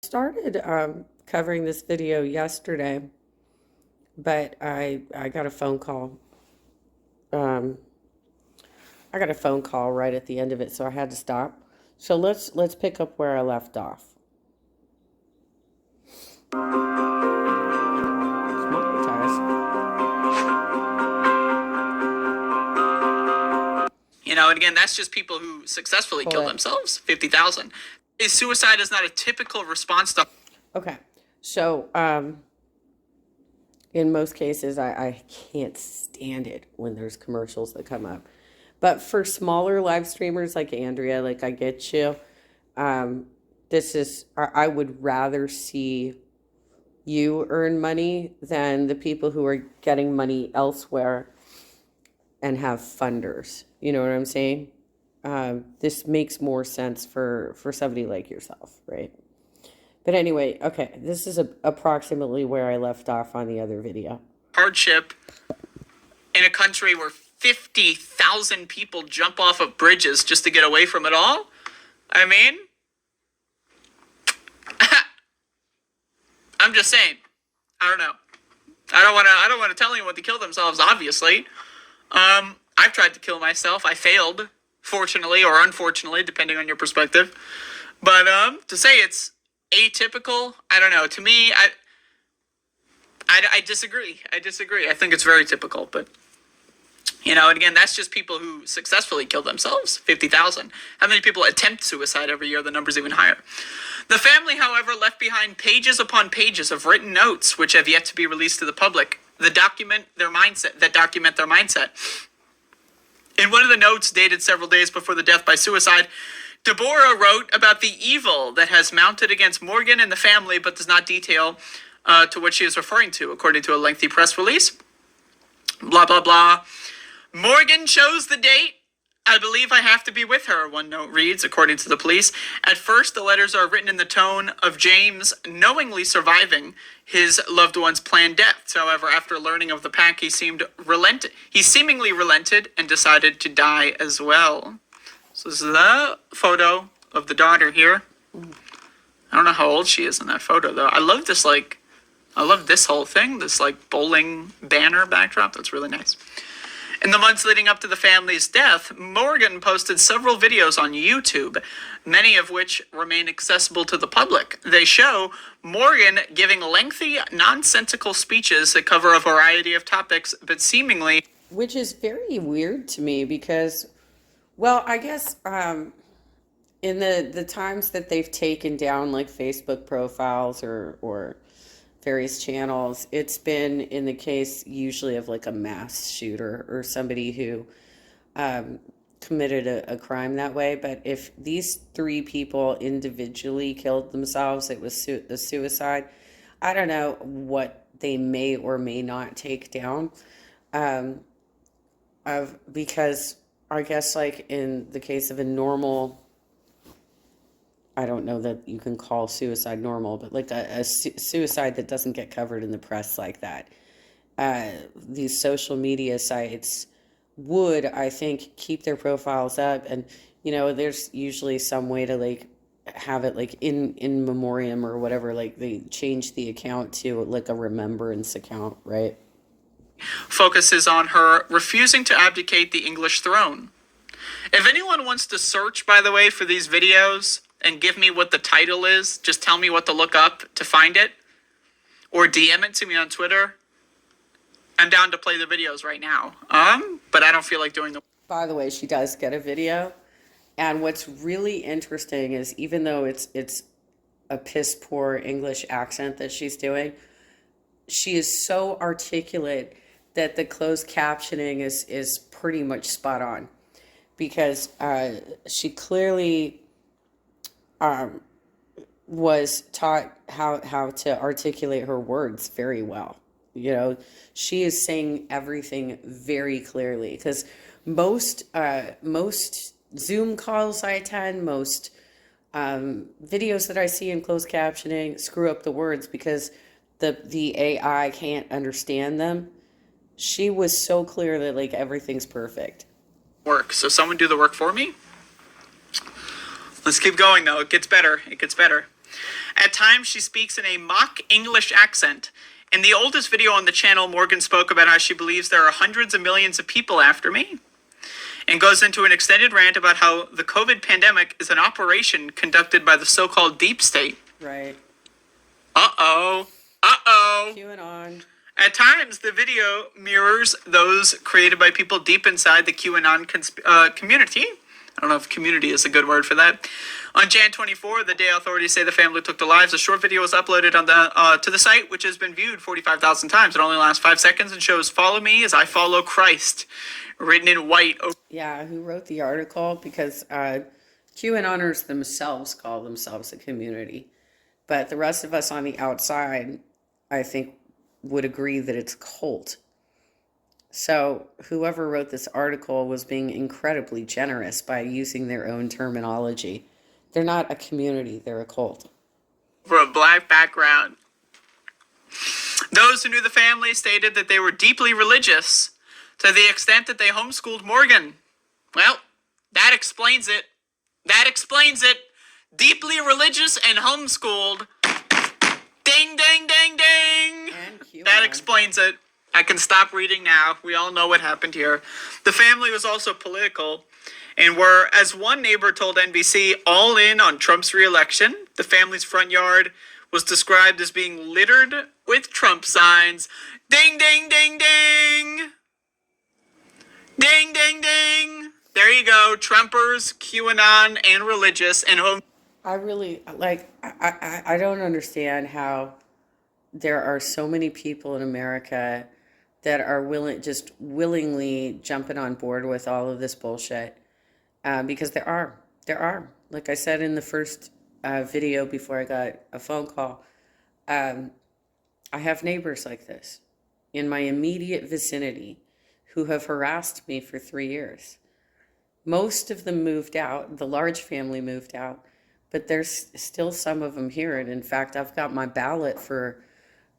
started covering this video yesterday, but I got a phone call. I got a phone call right at the end of it, so I had to stop. So let's pick up where I left off. You know, and again, that's just people who successfully kill themselves. 50,000. Suicide is not a typical response to. Okay, so in most cases, I can't stand it when there's commercials that come up. But for smaller live streamers like Andrea, like I get you, I would rather see you earn money than the people who are getting money elsewhere and have funders. You know what I'm saying? This makes more sense for somebody like yourself, right? But anyway, okay, this is approximately where I left off on the other video. Hardship in a country where 50,000 people jump off of bridges just to get away from it all. I mean, I'm just saying. I don't know. I don't want to tell anyone to kill themselves, obviously. I've tried to kill myself. I failed, fortunately or unfortunately, depending on your perspective. But to say it's atypical, I don't know. To me, I disagree. I think it's very typical, but you know, and again, that's just people who successfully kill themselves. 50,000. How many people attempt suicide every year? The number's even higher. The family, however, left behind pages upon pages of written notes which have yet to be released to the public that document their mindset. In one of the notes dated several days before the death by suicide, Deborah wrote about the evil that has mounted against Morgan and the family, but does not detail to what she is referring to, according to a lengthy press release. Blah, blah, blah. Morgan chose the date. I believe I have to be with her, one note reads, according to the police. At first, the letters are written in the tone of James knowingly surviving his loved one's planned deaths. However, after learning of the pack, he seemingly relented and decided to die as well. So this is the photo of the daughter here. I don't know how old she is in that photo, though. I love this whole thing, this bowling banner backdrop. That's really nice. In the months leading up to the family's death, Morgan posted several videos on YouTube, many of which remain accessible to the public. They show Morgan giving lengthy, nonsensical speeches that cover a variety of topics, but seemingly... Which is very weird to me because, well, I guess in the times that they've taken down Facebook profiles or various channels, it's been in the case usually of a mass shooter or somebody who committed a crime that way. But if these three people individually killed themselves, it was a suicide. I don't know what they may or may not take down, because I guess in the case of a normal, I don't know that you can call suicide normal, but a suicide that doesn't get covered in the press like that. These social media sites would, I think, keep their profiles up. And, there's usually some way to have it in memoriam or whatever. They change the account to a remembrance account, right? Focuses on her refusing to abdicate the English throne. If anyone wants to search, by the way, for these videos and give me what the title is, just tell me what to look up to find it, or DM it to me on Twitter. I'm down to play the videos right now. But I don't feel like doing the... By the way, she does get a video. And what's really interesting is even though it's a piss poor English accent that she's doing, she is so articulate that the closed captioning is pretty much spot on. Because she clearly was taught how to articulate her words very well. She is saying everything very clearly. Because most Zoom calls I attend, most videos that I see in closed captioning screw up the words because the AI can't understand them. She was so clear that everything's perfect. Work. So someone do the work for me. Let's keep going, though. It gets better. At times, she speaks in a mock English accent. In the oldest video on the channel, Morgan spoke about how she believes there are hundreds of millions of people after me, and goes into an extended rant about how the COVID pandemic is an operation conducted by the so-called deep state. Right. Uh-oh. Uh-oh. QAnon. At times, the video mirrors those created by people deep inside the QAnon community. I don't know if community is a good word for that. On Jan 24, the day authorities say the family took their lives, a short video was uploaded on to the site, which has been viewed 45,000 times. It only lasts 5 seconds and shows, "Follow me as I follow Christ," written in white. Yeah, who wrote the article? Because QAnoners themselves call themselves a community. But the rest of us on the outside, I think, would agree that it's a cult. So whoever wrote this article was being incredibly generous by using their own terminology. They're not a community, they're a cult. For a black background. Those who knew the family stated that they were deeply religious to the extent that they homeschooled Morgan. Well, that explains it. That explains it. Deeply religious and homeschooled. Ding, ding, ding, ding. That explains it. I can stop reading now. We all know what happened here. The family was also political and were, as one neighbor told NBC, all in on Trump's re-election. The family's front yard was described as being littered with Trump signs. Ding, ding, ding, ding. Ding, ding, ding. There you go. Trumpers, QAnon, and religious and home. I really, I don't understand how there are so many people in America that are willingly jumping on board with all of this bullshit. Because there are. Like I said in the first video before I got a phone call, I have neighbors like this in my immediate vicinity who have harassed me for 3 years. Most of them moved out. The large family moved out. But there's still some of them here. And in fact, I've got my ballot for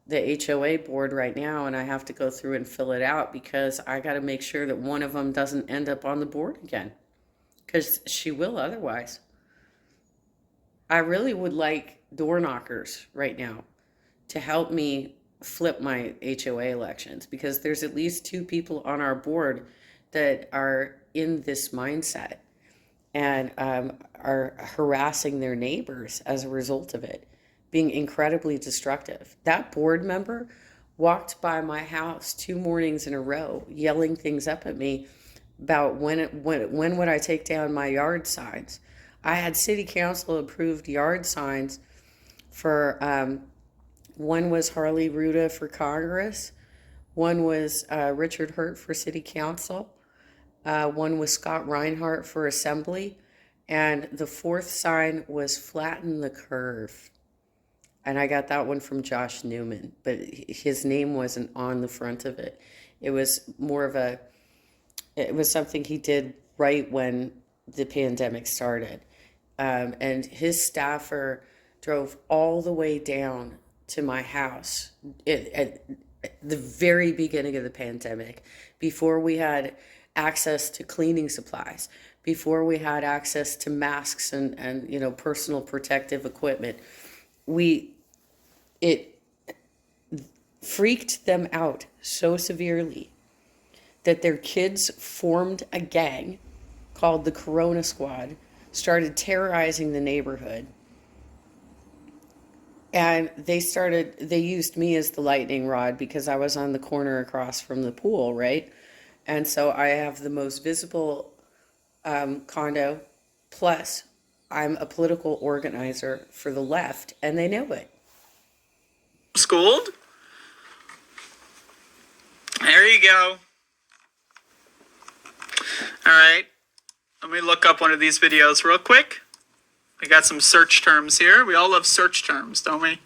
the HOA board right now, and I have to go through and fill it out because I got to make sure that one of them doesn't end up on the board again, because she will otherwise. I really would like door knockers right now to help me flip my HOA elections, because there's at least 2 people on our board that are in this mindset and are harassing their neighbors as a result of it, being incredibly destructive. That board member walked by my house 2 mornings in a row, yelling things up at me about when would I take down my yard signs. I had city council approved yard signs for, one was Harley Ruda for Congress, one was Richard Hurt for city council, one was Scott Reinhardt for assembly, and the 4th sign was flatten the curve. And I got that one from Josh Newman, but his name wasn't on the front of it. It was more of it was something he did right when the pandemic started. And his staffer drove all the way down to my house at the very beginning of the pandemic, before we had access to cleaning supplies, before we had access to masks and personal protective equipment. It freaked them out so severely that their kids formed a gang called the Corona Squad, started terrorizing the neighborhood. And they used me as the lightning rod because I was on the corner across from the pool, right? And so I have the most visible condo, plus I'm a political organizer for the left, and they know it. Schooled? There you go. All right. Let me look up one of these videos real quick. We got some search terms here. We all love search terms, don't we?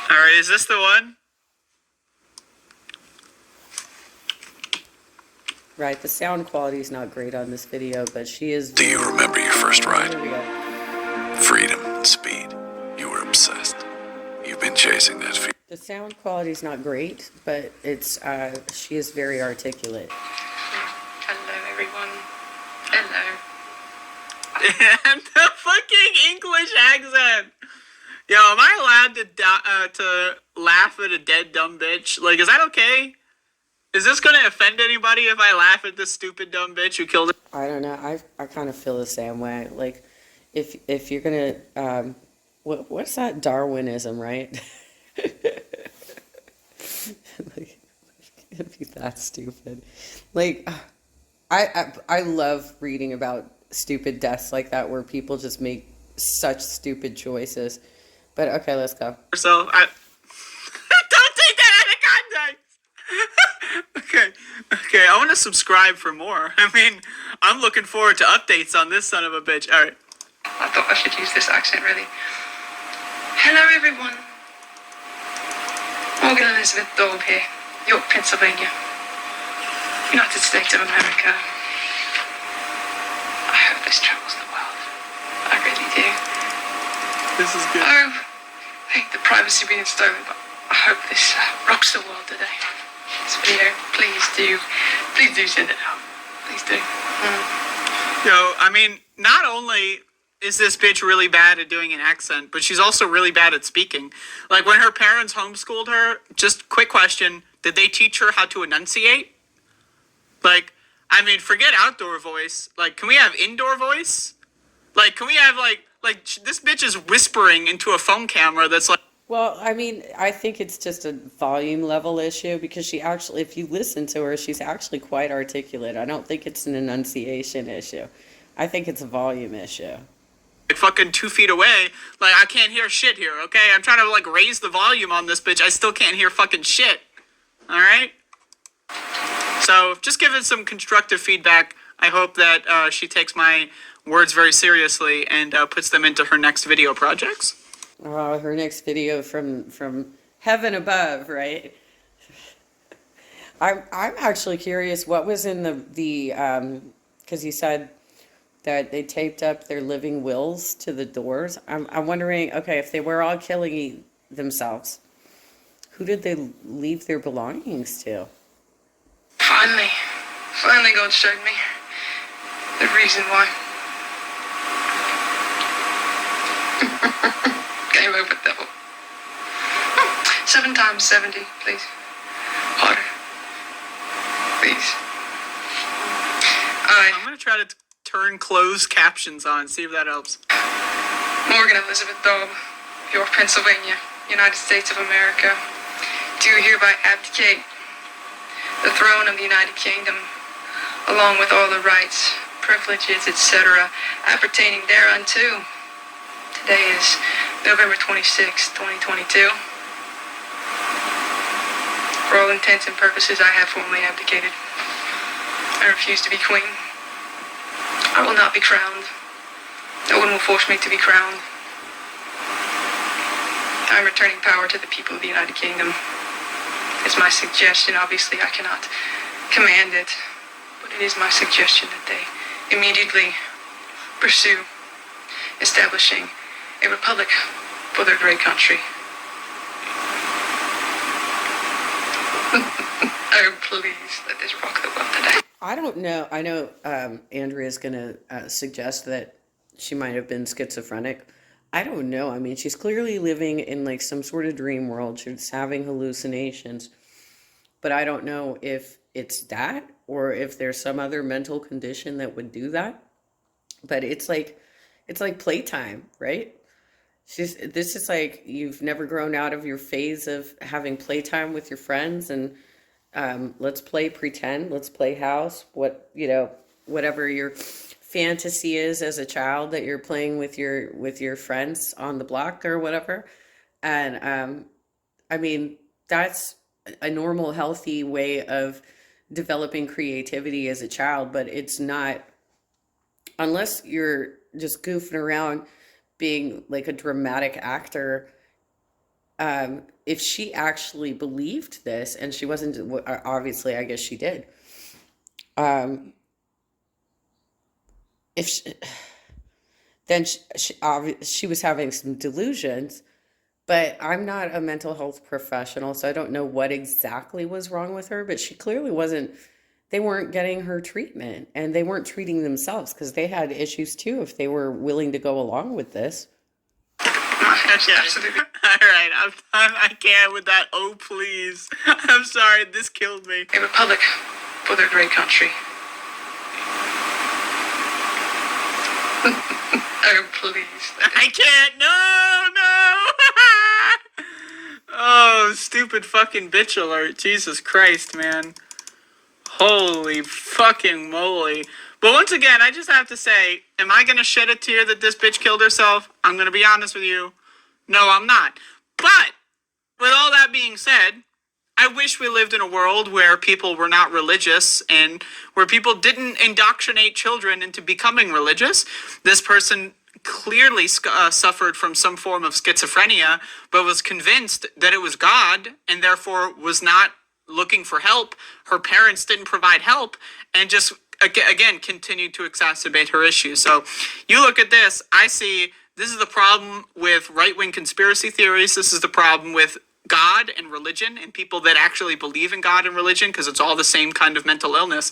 All right, is this the one? Right, the sound quality is not great on this video, but she is... Do you remember your first ride? Here we go. Freedom and speed. You were obsessed. You've been chasing that fear. The sound quality is not great, but it's she is very articulate. Hello, everyone. Hello. And the fucking English accent. Yo, am I allowed to laugh at a dead dumb bitch? Like, is that okay? Is this gonna offend anybody if I laugh at this stupid dumb bitch who killed it? I don't know. I kind of feel the same way. Like, if you're gonna what's that Darwinism, right? Like, it'd be that stupid. Like, I love reading about stupid deaths like that where people just make such stupid choices. But okay, let's go. So I don't take that out of context. Okay. I want to subscribe for more. I mean, I'm looking forward to updates on this son of a bitch. All right. I thought I should use this accent, really. Hello, everyone. Morgan Elizabeth Daub here, York, Pennsylvania, United States of America. I hope this travels the world. I really do. This is good. Oh, I hate the privacy being stolen, but I hope this rocks the world today. This video, please do send it out. Please do. Yo, I mean, not only is this bitch really bad at doing an accent, but she's also really bad at speaking. Like, when her parents homeschooled her, just quick question, did they teach her how to enunciate? Like, I mean, forget outdoor voice. Like, can we have indoor voice? Like, can we have, this bitch is whispering into a phone camera that's like... Well, I mean, I think it's just a volume level issue because she actually, if you listen to her, she's actually quite articulate. I don't think it's an enunciation issue. I think it's a volume issue. fucking 2 feet away. Like, I can't hear shit here, okay? I'm trying to, like, raise the volume on this bitch. I still can't hear fucking shit. Alright? So, just give it some constructive feedback. I hope that she takes my words very seriously and puts them into her next video projects. Oh, her next video from heaven above, right? I'm actually curious what was in the because you said that they taped up their living wills to the doors. I'm wondering, okay, if they were all killing themselves, who did they leave their belongings to? Finally God showed me the reason why. Game over, devil. 7 times 70, please. Harder. Please. I'm gonna try to turn closed captions on, see if that helps. Morgan Elizabeth Daub, York, Pennsylvania, United States of America, do hereby abdicate the throne of the United Kingdom, along with all the rights, privileges, etc., appertaining thereunto. Today is November 26, 2022. For all intents and purposes, I have formally abdicated. I refuse to be queen. I will not be crowned. No one will force me to be crowned. I am returning power to the people of the United Kingdom. It's my suggestion. Obviously, I cannot command it, but it is my suggestion that they immediately pursue establishing a republic for their great country. Oh, please, let this rock the world today. I don't know. I know Andrea's going to suggest that she might have been schizophrenic. I don't know. I mean, she's clearly living in like some sort of dream world. She's having hallucinations. But I don't know if it's that or if there's some other mental condition that would do that. But it's like playtime, right? This is like you've never grown out of your phase of having playtime with your friends and let's play pretend, let's play house, whatever your fantasy is as a child that you're playing with your friends on the block or whatever. And I mean, that's a normal, healthy way of developing creativity as a child, but it's not unless you're just goofing around being like a dramatic actor. If she actually believed this, and she wasn't, obviously, I guess she did. If she, then she was having some delusions, But I'm not a mental health professional, so I don't know what exactly was wrong with her, but she clearly wasn't, they weren't getting her treatment and they weren't treating themselves because they had issues too if they were willing to go along with this. Okay. Absolutely. All right, I'm done. I can't with that. Oh, please. I'm sorry. This killed me. A republic for their great country. Oh, please. I can't. No, no. Oh, stupid fucking bitch alert. Jesus Christ, man. Holy fucking moly. But once again, I just have to say, am I going to shed a tear that this bitch killed herself? I'm going to be honest with you. No, I'm not. But, with all that being said, I wish we lived in a world where people were not religious and where people didn't indoctrinate children into becoming religious. This person clearly suffered from some form of schizophrenia, but was convinced that it was God and therefore was not looking for help. Her parents didn't provide help and just, again, continued to exacerbate her issues. So you look at this, I see this is the problem with right-wing conspiracy theories. This is the problem with God and religion and people that actually believe in God and religion, because it's all the same kind of mental illness.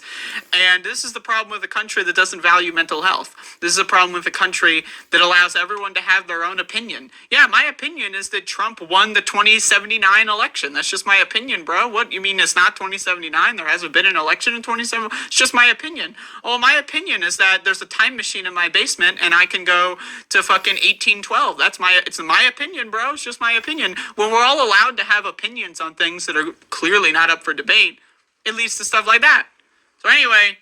And this is the problem with a country that doesn't value mental health. This is a problem with a country that allows everyone to have their own opinion. Yeah, my opinion is that Trump won the 2079 election. That's just my opinion, bro. What, you mean it's not 2079? There hasn't been an election in 27? It's just my opinion. Oh, my opinion is that there's a time machine in my basement and I can go to fucking 1812. It's my opinion, bro. It's just my opinion. When we're all allowed to have opinions on things that are clearly not up for debate, it leads to stuff like that. So anyway,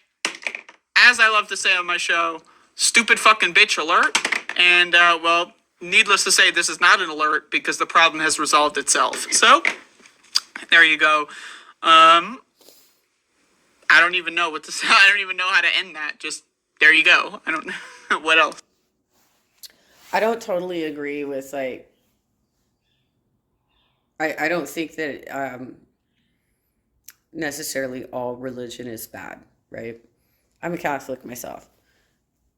as I love to say on my show, stupid fucking bitch alert. And, well, needless to say, this is not an alert because the problem has resolved itself. So, there you go. I don't even know what to say. I don't even know how to end that. Just, there you go. I don't know. What else? I don't totally agree with like, I don't think that necessarily all religion is bad, right? I'm a Catholic myself.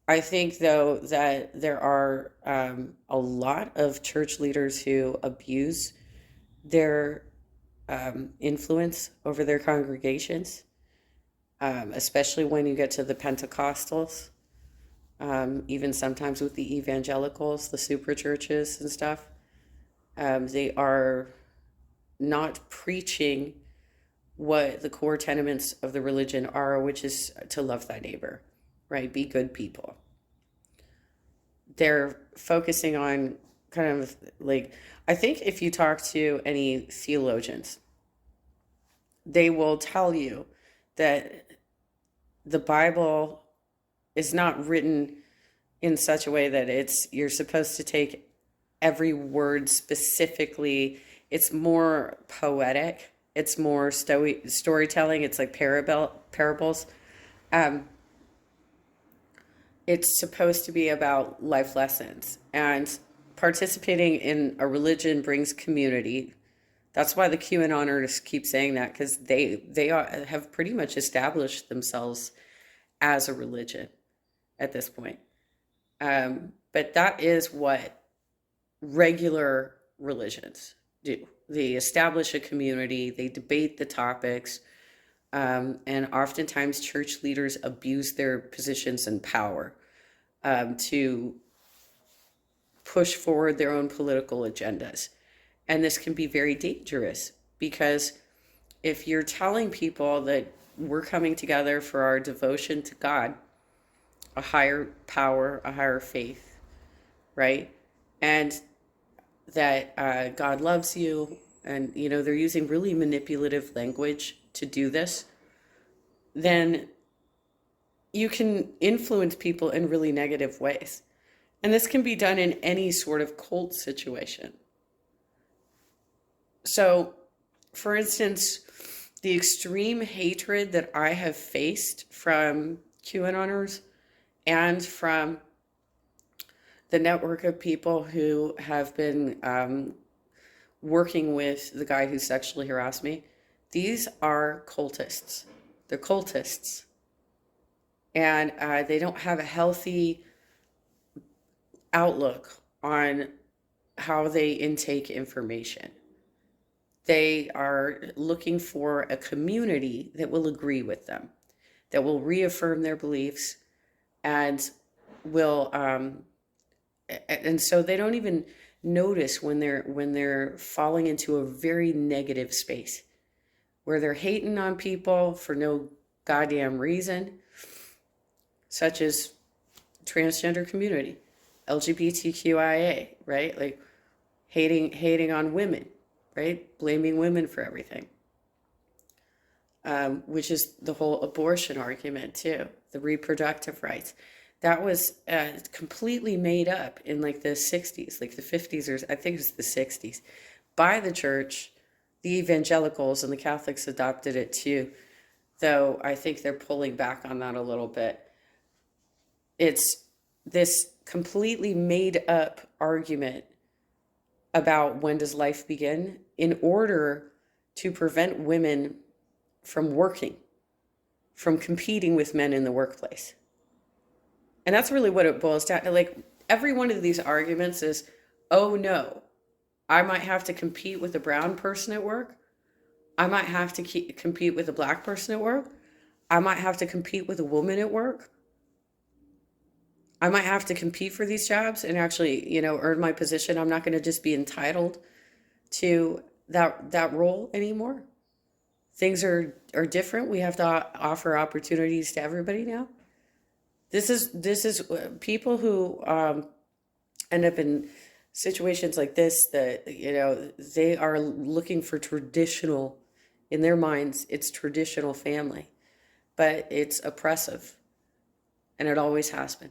I think, though, that there are a lot of church leaders who abuse their influence over their congregations, especially when you get to the Pentecostals, even sometimes with the evangelicals, the super churches and stuff. They are not preaching what the core tenements of the religion are, which is to love thy neighbor, right? Be good people. They're focusing on kind of like, I think if you talk to any theologians, they will tell you that the Bible is not written in such a way that you're supposed to take every word specifically. It's more poetic. It's more storytelling. It's like parables. It's supposed to be about life lessons. And participating in a religion brings community. That's why the QAnoners keep saying that, because they have pretty much established themselves as a religion at this point. But that is what regular religions do. They establish a community, they debate the topics, and oftentimes church leaders abuse their positions and power to push forward their own political agendas. And this can be very dangerous, because if you're telling people that we're coming together for our devotion to God, a higher power, a higher faith, right? And that God loves you, and they're using really manipulative language to do this, then you can influence people in really negative ways. And this can be done in any sort of cult situation. So, for instance, the extreme hatred that I have faced from QAnoners and from the network of people who have been working with the guy who sexually harassed me, these are cultists. They're cultists. And they don't have a healthy outlook on how they intake information. They are looking for a community that will agree with them, that will reaffirm their beliefs, and will and so they don't even notice when they're falling into a very negative space where they're hating on people for no goddamn reason, such as transgender community, LGBTQIA, right? Like hating on women, right? Blaming women for everything. Which is the whole abortion argument too, the reproductive rights. That was completely made up in like the 60s, like the 50s, or I think it was the 60s, by the church. The evangelicals and the Catholics adopted it too, though I think they're pulling back on that a little bit. It's this completely made up argument about when does life begin in order to prevent women from working, from competing with men in the workplace. And that's really what it boils down to. Like every one of these arguments is, oh no, I might have to compete with a brown person at work. I might have to compete with a black person at work. I might have to compete with a woman at work. I might have to compete for these jobs and actually, earn my position. I'm not going to just be entitled to that role anymore. Things are different. We have to offer opportunities to everybody now. This is people who end up in situations like this that, they are looking for traditional, in their minds, it's traditional family, but it's oppressive, and it always has been.